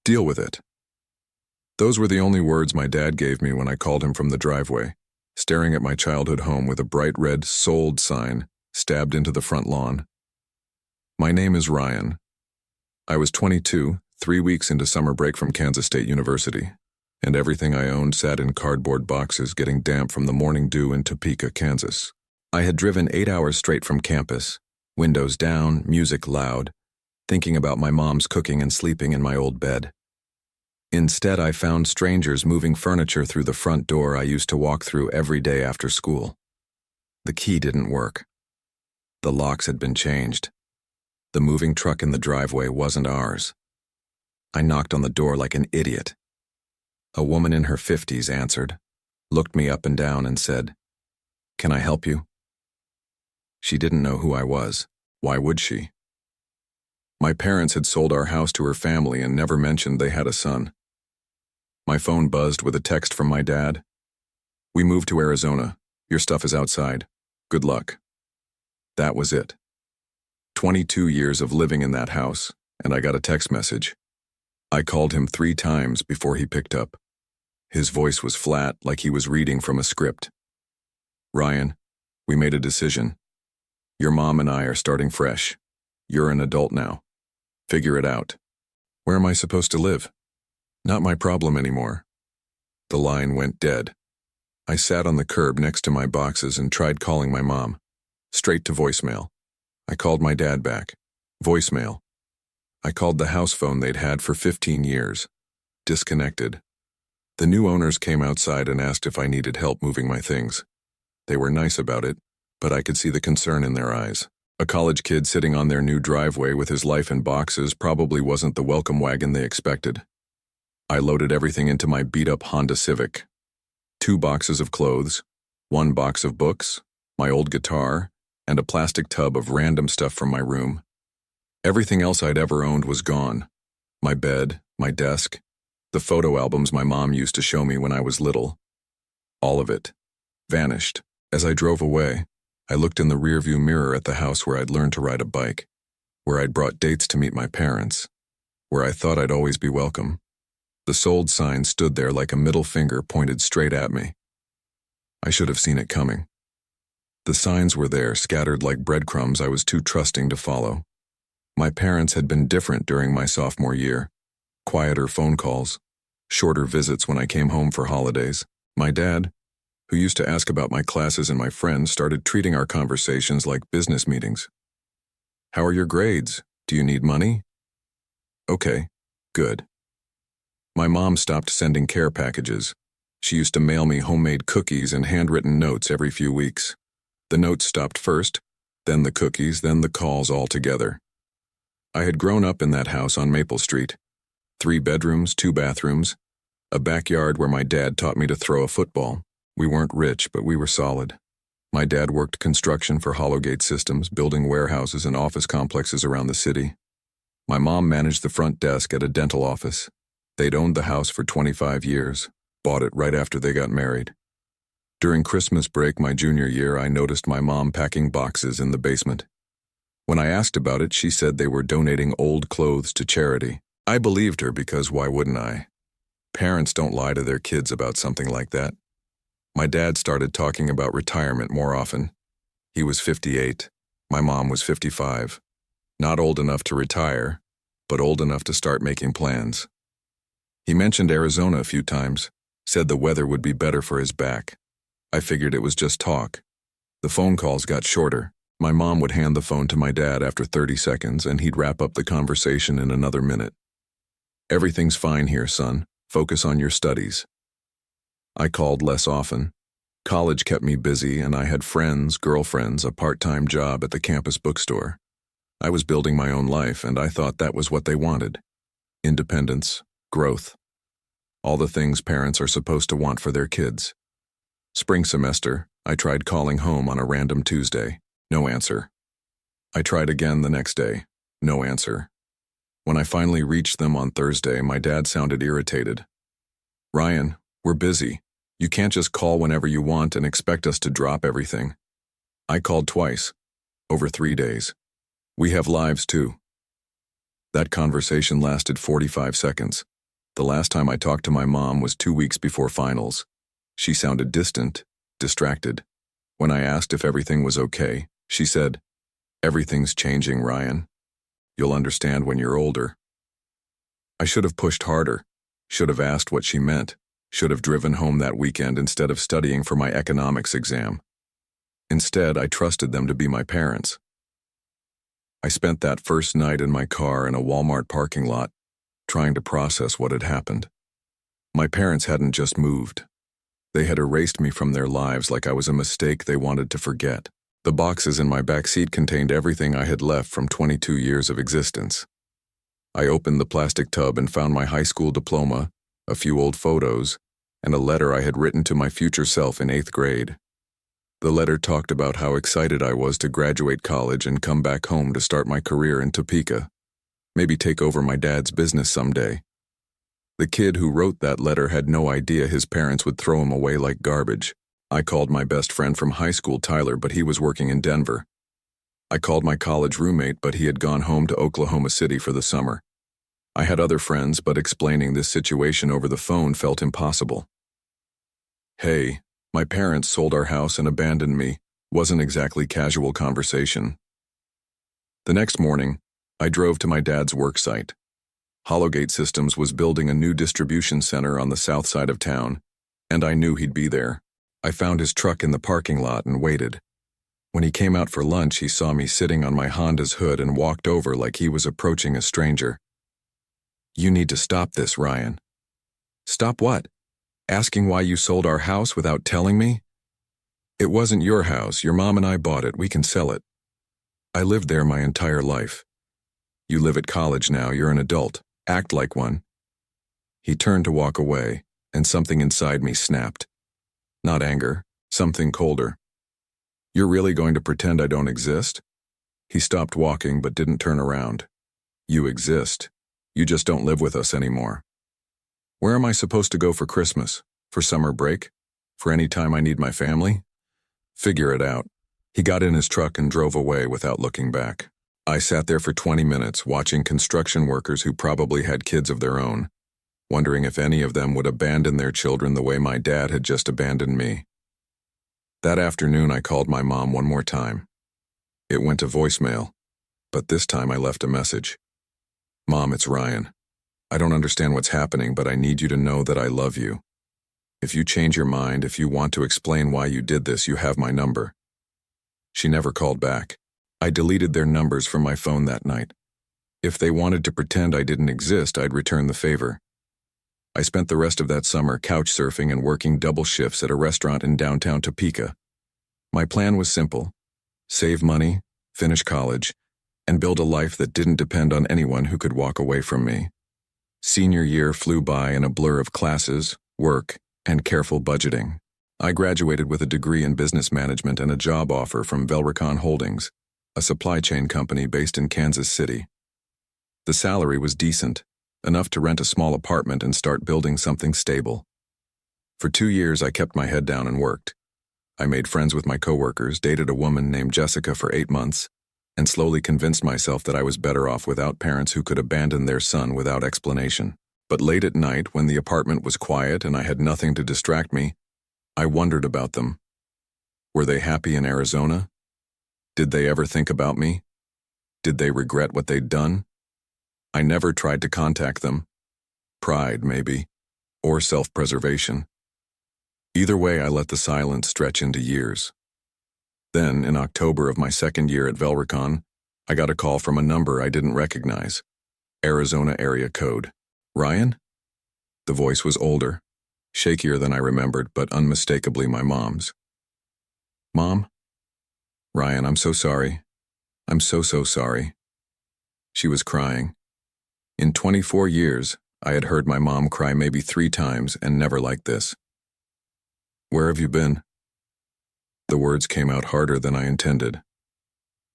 Deal with it. Those were the only words my dad gave me when I called him from the driveway, staring at my childhood home with a bright red "Sold" sign stabbed into the front lawn. My name is Ryan. I was 22, 3 weeks into summer break from Kansas State University, and everything I owned sat in cardboard boxes getting damp from the morning dew in Topeka, Kansas. I had driven 8 hours straight from campus, windows down, music loud, thinking about my mom's cooking and sleeping in my old bed. Instead, I found strangers moving furniture through the front door I used to walk through every day after school. The key didn't work. The locks had been changed. The moving truck in the driveway wasn't ours. I knocked on the door like an idiot. A woman in her 50s answered, looked me up and down and said, "Can I help you?" She didn't know who I was. Why would she? My parents had sold our house to her family and never mentioned they had a son. My phone buzzed with a text from my dad. "We moved to Arizona. Your stuff is outside. Good luck." That was it. 22 years of living in that house, and I got a text message. I called him 3 times before he picked up. His voice was flat, like he was reading from a script. "Ryan, we made a decision. Your mom and I are starting fresh. You're an adult now. Figure it out." "Where am I supposed to live?" "Not my problem anymore." The line went dead. I sat on the curb next to my boxes and tried calling my mom. Straight to voicemail. I called my dad back. Voicemail. I called the house phone they'd had for 15 years. Disconnected. The new owners came outside and asked if I needed help moving my things. They were nice about it, but I could see the concern in their eyes. A college kid sitting on their new driveway with his life in boxes probably wasn't the welcome wagon they expected. I loaded everything into my beat-up Honda Civic. 2 boxes of clothes, 1 box of books, my old guitar, and a plastic tub of random stuff from my room. Everything else I'd ever owned was gone. My bed, my desk, the photo albums my mom used to show me when I was little. All of it vanished. As I drove away, I looked in the rearview mirror at the house where I'd learned to ride a bike, where I'd brought dates to meet my parents, where I thought I'd always be welcome. The "Sold" sign stood there like a middle finger pointed straight at me. I should have seen it coming. The signs were there, scattered like breadcrumbs I was too trusting to follow. My parents had been different during my sophomore year. Quieter phone calls, shorter visits when I came home for holidays. My dad, who used to ask about my classes and my friends, started treating our conversations like business meetings. "How are your grades? Do you need money?" "Okay, good." My mom stopped sending care packages. She used to mail me homemade cookies and handwritten notes every few weeks. The notes stopped first, then the cookies, then the calls all together. I had grown up in that house on Maple Street. 3 bedrooms, 2 bathrooms, a backyard where my dad taught me to throw a football. We weren't rich, but we were solid. My dad worked construction for Hollowgate Systems, building warehouses and office complexes around the city. My mom managed the front desk at a dental office. They'd owned the house for 25 years, bought it right after they got married. During Christmas break my junior year, I noticed my mom packing boxes in the basement. When I asked about it, she said they were donating old clothes to charity. I believed her because why wouldn't I? Parents don't lie to their kids about something like that. My dad started talking about retirement more often. He was 58. My mom was 55. Not old enough to retire, but old enough to start making plans. He mentioned Arizona a few times, said the weather would be better for his back. I figured it was just talk. The phone calls got shorter. My mom would hand the phone to my dad after 30 seconds, and he'd wrap up the conversation in another minute. "Everything's fine here, son. Focus on your studies." I called less often. College kept me busy, and I had friends, girlfriends, a part-time job at the campus bookstore. I was building my own life, and I thought that was what they wanted. Independence, growth. All the things parents are supposed to want for their kids. Spring semester, I tried calling home on a random Tuesday. No answer. I tried again the next day. No answer. When I finally reached them on Thursday, my dad sounded irritated. "Ryan, we're busy. You can't just call whenever you want and expect us to drop everything." I called twice, over 3 days. "We have lives too." That conversation lasted 45 seconds. The last time I talked to my mom was 2 weeks before finals. She sounded distant, distracted. When I asked if everything was okay, she said, "Everything's changing, Ryan. You'll understand when you're older." I should have pushed harder, should have asked what she meant, should have driven home that weekend instead of studying for my economics exam. Instead, I trusted them to be my parents. I spent that first night in my car in a Walmart parking lot, trying to process what had happened. My parents hadn't just moved. They had erased me from their lives like I was a mistake they wanted to forget. The boxes in my back seat contained everything I had left from 22 years of existence. I opened the plastic tub and found my high school diploma, a few old photos, and a letter I had written to my future self in 8th grade. The letter talked about how excited I was to graduate college and come back home to start my career in Topeka, maybe take over my dad's business someday. The kid who wrote that letter had no idea his parents would throw him away like garbage. I called my best friend from high school, Tyler, but he was working in Denver. I called my college roommate, but he had gone home to Oklahoma City for the summer. I had other friends, but explaining this situation over the phone felt impossible. "Hey, my parents sold our house and abandoned me," wasn't exactly casual conversation. The next morning, I drove to my dad's work site. Hollowgate Systems was building a new distribution center on the south side of town, and I knew he'd be there. I found his truck in the parking lot and waited. When he came out for lunch, he saw me sitting on my Honda's hood and walked over like he was approaching a stranger. "You need to stop this, Ryan." "Stop what? Asking why you sold our house without telling me?" "It wasn't your house. Your mom and I bought it. We can sell it. I lived there my entire life. You live at college now. You're an adult. Act like one." He turned to walk away, and something inside me snapped. Not anger, something colder. "You're really going to pretend I don't exist?" He stopped walking but didn't turn around. "You exist. You just don't live with us anymore." "Where am I supposed to go for Christmas? For summer break? For any time I need my family?" "Figure it out." He got in his truck and drove away without looking back. I sat there for 20 minutes watching construction workers who probably had kids of their own, wondering if any of them would abandon their children the way my dad had just abandoned me. That afternoon, I called my mom one more time. It went to voicemail, but this time I left a message. "Mom, it's Ryan. I don't understand what's happening, but I need you to know that I love you. If you change your mind, if you want to explain why you did this, you have my number." She never called back. I deleted their numbers from my phone that night. If they wanted to pretend I didn't exist, I'd return the favor. I spent the rest of that summer couch surfing and working double shifts at a restaurant in downtown Topeka. My plan was simple: save money, finish college, and build a life that didn't depend on anyone who could walk away from me. Senior year flew by in a blur of classes, work, and careful budgeting. I graduated with a degree in business management and a job offer from Velricon Holdings, a supply chain company based in Kansas City. The salary was decent, enough to rent a small apartment and start building something stable. For 2 years, I kept my head down and worked. I made friends with my coworkers, dated a woman named Jessica for 8 months, and slowly convinced myself that I was better off without parents who could abandon their son without explanation. But late at night, when the apartment was quiet and I had nothing to distract me, I wondered about them. Were they happy in Arizona? Did they ever think about me? Did they regret what they'd done? I never tried to contact them. Pride, maybe, or self-preservation. Either way, I let the silence stretch into years. Then, in October of my second year at Velricon, I got a call from a number I didn't recognize. Arizona area code. "Ryan?" The voice was older, shakier than I remembered, but unmistakably my mom's. "Mom?" "Ryan, I'm so sorry. I'm so sorry." She was crying. In 24 years, I had heard my mom cry maybe 3 times and never like this. "Where have you been?" The words came out harder than I intended.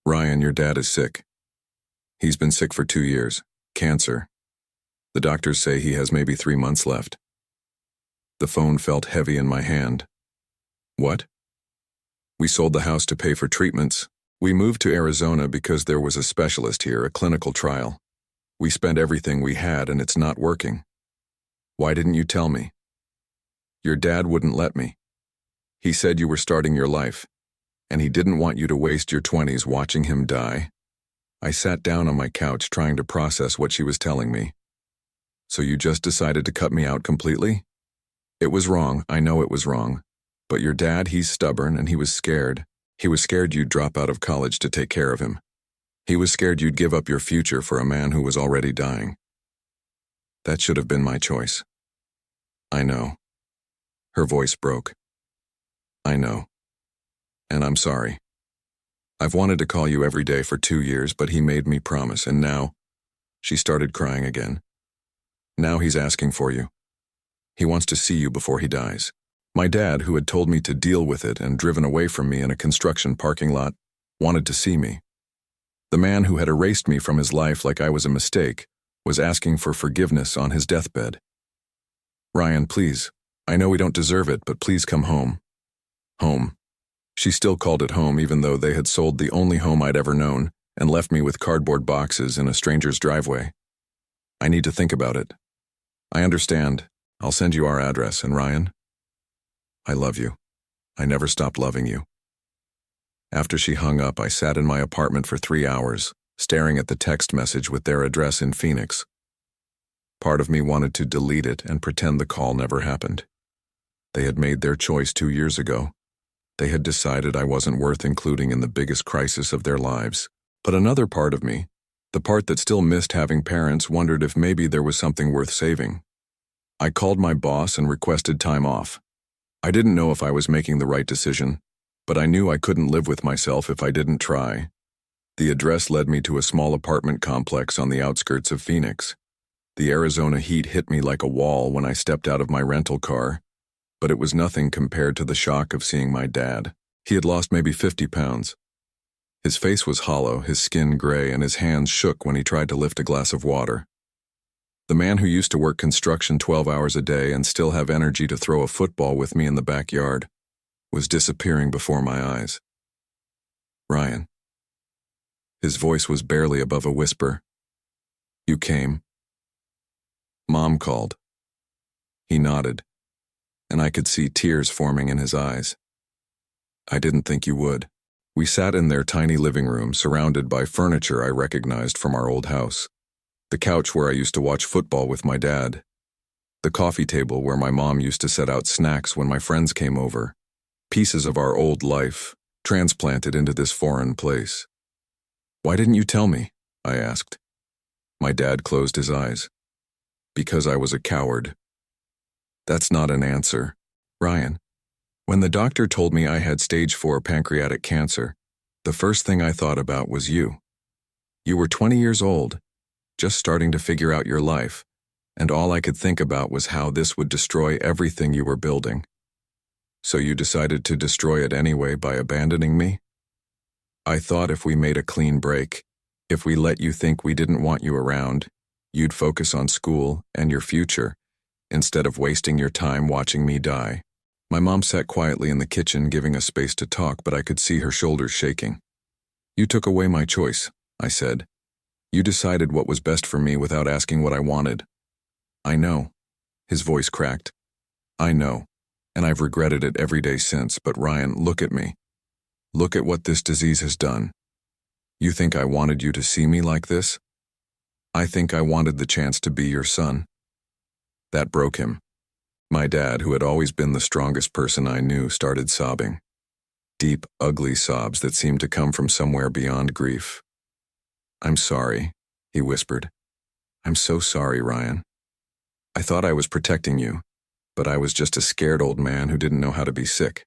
"Ryan, your dad is sick. He's been sick for 2 years. Cancer. The doctors say he has maybe 3 months left." The phone felt heavy in my hand. "What?" "We sold the house to pay for treatments. We moved to Arizona because there was a specialist here, a clinical trial. We spent everything we had and it's not working." Why didn't you tell me? Your dad wouldn't let me. He said you were starting your life, and he didn't want you to waste your 20s watching him die. I sat down on my couch trying to process what she was telling me. So you just decided to cut me out completely? It was wrong, I know it was wrong. But your dad, he's stubborn and he was scared. He was scared you'd drop out of college to take care of him. He was scared you'd give up your future for a man who was already dying. That should have been my choice. I know. Her voice broke. I know. And I'm sorry. I've wanted to call you every day for 2 years, but he made me promise, and now, she started crying again. Now he's asking for you. He wants to see you before he dies. My dad, who had told me to deal with it and driven away from me in a construction parking lot, wanted to see me. The man who had erased me from his life like I was a mistake was asking for forgiveness on his deathbed. Ryan, please. I know we don't deserve it, but please come home. Home. She still called it home even though they had sold the only home I'd ever known and left me with cardboard boxes in a stranger's driveway. I need to think about it. I understand. I'll send you our address, and Ryan, I love you. I never stopped loving you. After she hung up, I sat in my apartment for 3 hours, staring at the text message with their address in Phoenix. Part of me wanted to delete it and pretend the call never happened. They had made their choice 2 years ago. They had decided I wasn't worth including in the biggest crisis of their lives. But another part of me, the part that still missed having parents, wondered if maybe there was something worth saving. I called my boss and requested time off. I didn't know if I was making the right decision, but I knew I couldn't live with myself if I didn't try. The address led me to a small apartment complex on the outskirts of Phoenix. The Arizona heat hit me like a wall when I stepped out of my rental car, but it was nothing compared to the shock of seeing my dad. He had lost maybe 50 pounds. His face was hollow, his skin gray, and his hands shook when he tried to lift a glass of water. The man who used to work construction 12 hours a day and still have energy to throw a football with me in the backyard was disappearing before my eyes. Ryan. His voice was barely above a whisper. You came. Mom called. He nodded, and I could see tears forming in his eyes. I didn't think you would. We sat in their tiny living room, surrounded by furniture I recognized from our old house. The couch where I used to watch football with my dad. The coffee table where my mom used to set out snacks when my friends came over. Pieces of our old life, transplanted into this foreign place. Why didn't you tell me? I asked. My dad closed his eyes. Because I was a coward. That's not an answer. Ryan, when the doctor told me I had stage 4 pancreatic cancer, the first thing I thought about was you. You were 20 years old, just starting to figure out your life, and all I could think about was how this would destroy everything you were building. So you decided to destroy it anyway by abandoning me? I thought if we made a clean break, if we let you think we didn't want you around, you'd focus on school and your future, instead of wasting your time watching me die. My mom sat quietly in the kitchen giving us space to talk, but I could see her shoulders shaking. You took away my choice, I said. You decided what was best for me without asking what I wanted. I know. His voice cracked. I know, and I've regretted it every day since, but Ryan, look at me. Look at what this disease has done. You think I wanted you to see me like this? I think I wanted the chance to be your son. That broke him. My dad, who had always been the strongest person I knew, started sobbing. Deep, ugly sobs that seemed to come from somewhere beyond grief. I'm sorry, he whispered. I'm so sorry, Ryan. I thought I was protecting you, but I was just a scared old man who didn't know how to be sick.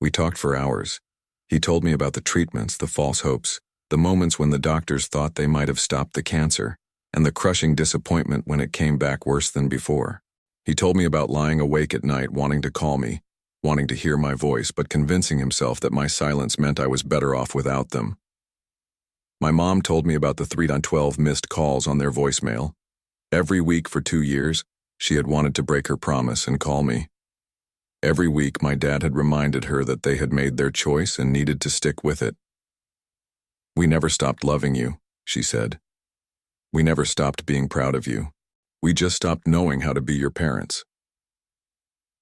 We talked for hours. He told me about the treatments, the false hopes, the moments when the doctors thought they might have stopped the cancer, and the crushing disappointment when it came back worse than before. He told me about lying awake at night wanting to call me, wanting to hear my voice, but convincing himself that my silence meant I was better off without them. My mom told me about the 3-12 missed calls on their voicemail. Every week for 2 years, she had wanted to break her promise and call me. Every week, my dad had reminded her that they had made their choice and needed to stick with it. We never stopped loving you, she said. We never stopped being proud of you. We just stopped knowing how to be your parents.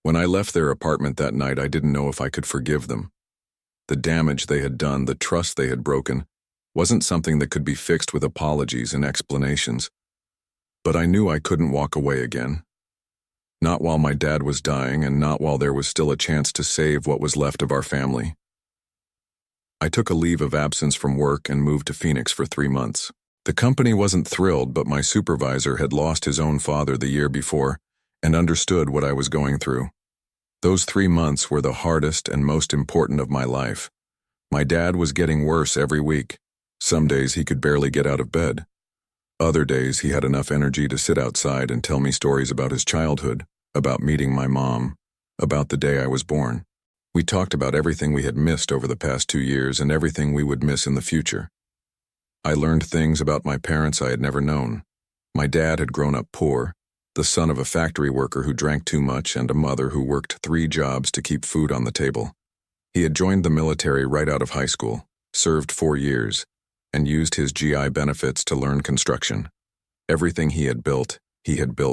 When I left their apartment that night, I didn't know if I could forgive them. The damage they had done, the trust they had broken, wasn't something that could be fixed with apologies and explanations. But I knew I couldn't walk away again. Not while my dad was dying, and not while there was still a chance to save what was left of our family. I took a leave of absence from work and moved to Phoenix for 3 months. The company wasn't thrilled, but my supervisor had lost his own father the year before and understood what I was going through. Those 3 months were the hardest and most important of my life. My dad was getting worse every week. Some days he could barely get out of bed. Other days he had enough energy to sit outside and tell me stories about his childhood, about meeting my mom, about the day I was born. We talked about everything we had missed over the past 2 years and everything we would miss in the future. I learned things about my parents I had never known. My dad had grown up poor, the son of a factory worker who drank too much and a mother who worked 3 jobs to keep food on the table. He had joined the military right out of high school, served 4 years, and used his GI benefits to learn construction. Everything he had built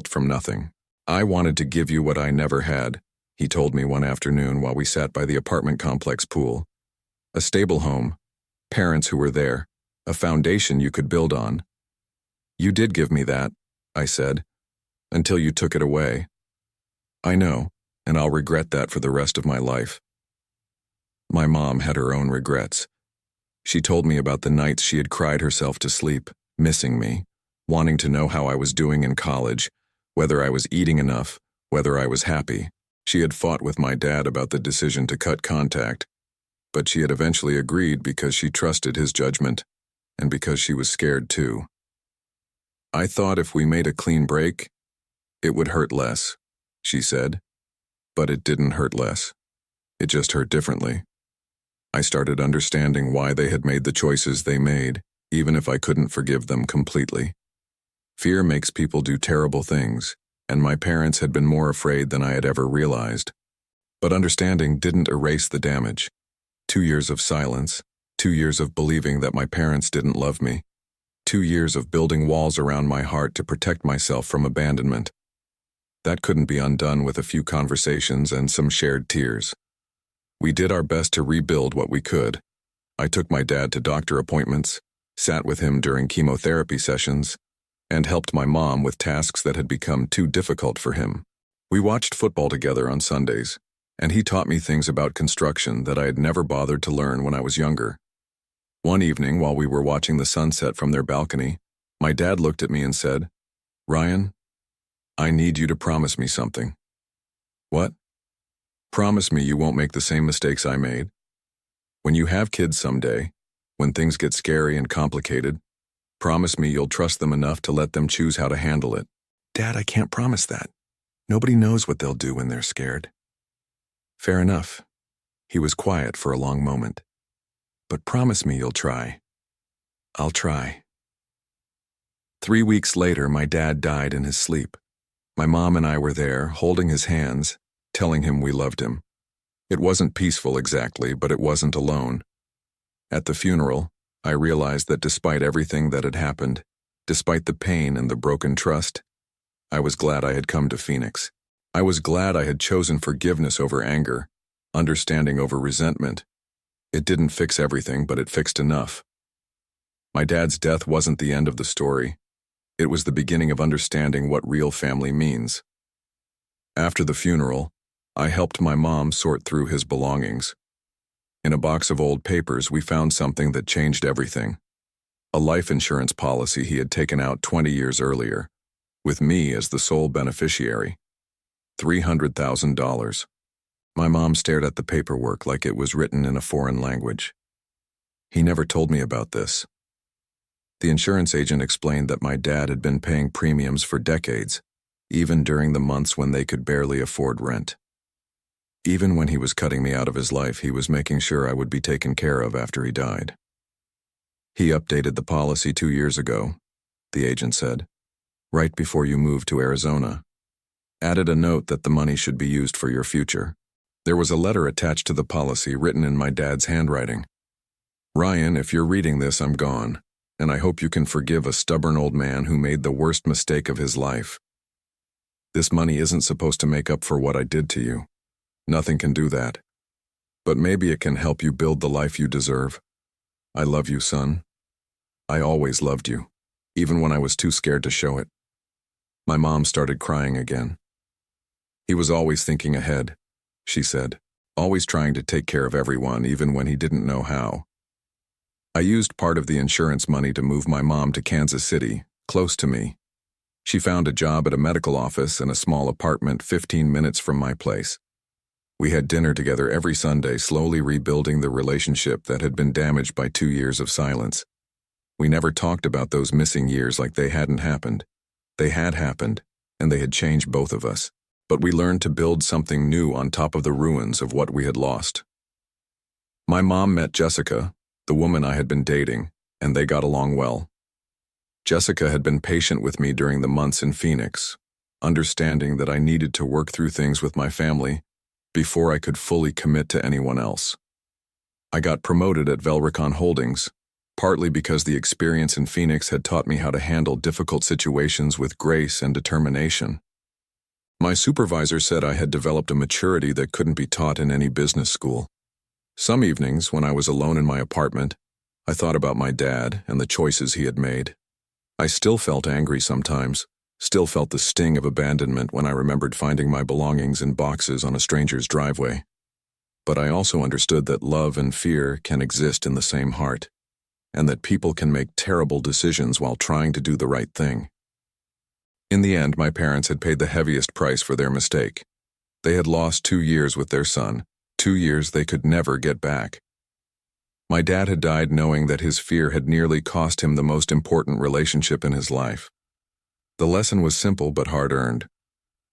from nothing. "I wanted to give you what I never had," he told me one afternoon while we sat by the apartment complex pool. "A stable home, parents who were there, a foundation you could build on." "You did give me that," I said, "until you took it away." "I know, and I'll regret that for the rest of my life." My mom had her own regrets. She told me about the nights she had cried herself to sleep, missing me, wanting to know how I was doing in college, whether I was eating enough, whether I was happy. She had fought with my dad about the decision to cut contact, but she had eventually agreed because she trusted his judgment, and because she was scared too. "I thought if we made a clean break, it would hurt less," she said. But it didn't hurt less. It just hurt differently. I started understanding why they had made the choices they made, even if I couldn't forgive them completely. Fear makes people do terrible things, and my parents had been more afraid than I had ever realized. But understanding didn't erase the damage. 2 years of silence, 2 years of believing that my parents didn't love me, 2 years of building walls around my heart to protect myself from abandonment. That couldn't be undone with a few conversations and some shared tears. We did our best to rebuild what we could. I took my dad to doctor appointments, sat with him during chemotherapy sessions, and helped my mom with tasks that had become too difficult for him. We watched football together on Sundays, and he taught me things about construction that I had never bothered to learn when I was younger. One evening, while we were watching the sunset from their balcony, my dad looked at me and said, "Ryan, I need you to promise me something." "What?" "Promise me you won't make the same mistakes I made. When you have kids someday, when things get scary and complicated, promise me you'll trust them enough to let them choose how to handle it." "Dad, I can't promise that. Nobody knows what they'll do when they're scared." "Fair enough." He was quiet for a long moment. "But promise me you'll try." "I'll try." 3 weeks later, my dad died in his sleep. My mom and I were there, holding his hands, telling him we loved him. It wasn't peaceful exactly, but it wasn't alone. At the funeral, I realized that despite everything that had happened, despite the pain and the broken trust, I was glad I had come to Phoenix. I was glad I had chosen forgiveness over anger, understanding over resentment. It didn't fix everything, but it fixed enough. My dad's death wasn't the end of the story. It was the beginning of understanding what real family means. After the funeral, I helped my mom sort through his belongings. In a box of old papers, we found something that changed everything. A life insurance policy he had taken out 20 years earlier, with me as the sole beneficiary. $300,000. My mom stared at the paperwork like it was written in a foreign language. "He never told me about this." The insurance agent explained that my dad had been paying premiums for decades, even during the months when they could barely afford rent. Even when he was cutting me out of his life, he was making sure I would be taken care of after he died. "He updated the policy 2 years ago," the agent said, "right before you moved to Arizona. Added a note that the money should be used for your future." There was a letter attached to the policy written in my dad's handwriting. "Ryan, if you're reading this, I'm gone, and I hope you can forgive a stubborn old man who made the worst mistake of his life. This money isn't supposed to make up for what I did to you. Nothing can do that. But maybe it can help you build the life you deserve. I love you, son. I always loved you, even when I was too scared to show it." My mom started crying again. "He was always thinking ahead," she said, "always trying to take care of everyone, even when he didn't know how." I used part of the insurance money to move my mom to Kansas City, close to me. She found a job at a medical office in a small apartment 15 minutes from my place. We had dinner together every Sunday, slowly rebuilding the relationship that had been damaged by 2 years of silence. We never talked about those missing years like they hadn't happened. They had happened, and they had changed both of us. But we learned to build something new on top of the ruins of what we had lost. My mom met Jessica, the woman I had been dating, and they got along well. Jessica had been patient with me during the months in Phoenix, understanding that I needed to work through things with my family before I could fully commit to anyone else. I got promoted at Velricon Holdings, partly because the experience in Phoenix had taught me how to handle difficult situations with grace and determination. My supervisor said I had developed a maturity that couldn't be taught in any business school. Some evenings, when I was alone in my apartment, I thought about my dad and the choices he had made. I still felt angry sometimes, still felt the sting of abandonment when I remembered finding my belongings in boxes on a stranger's driveway. But I also understood that love and fear can exist in the same heart, and that people can make terrible decisions while trying to do the right thing. In the end, my parents had paid the heaviest price for their mistake. They had lost 2 years with their son, 2 years they could never get back. My dad had died knowing that his fear had nearly cost him the most important relationship in his life. The lesson was simple but hard-earned.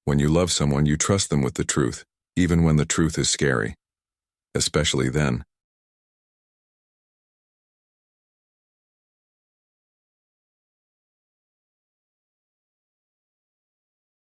When you love someone, you trust them with the truth, even when the truth is scary. Especially then.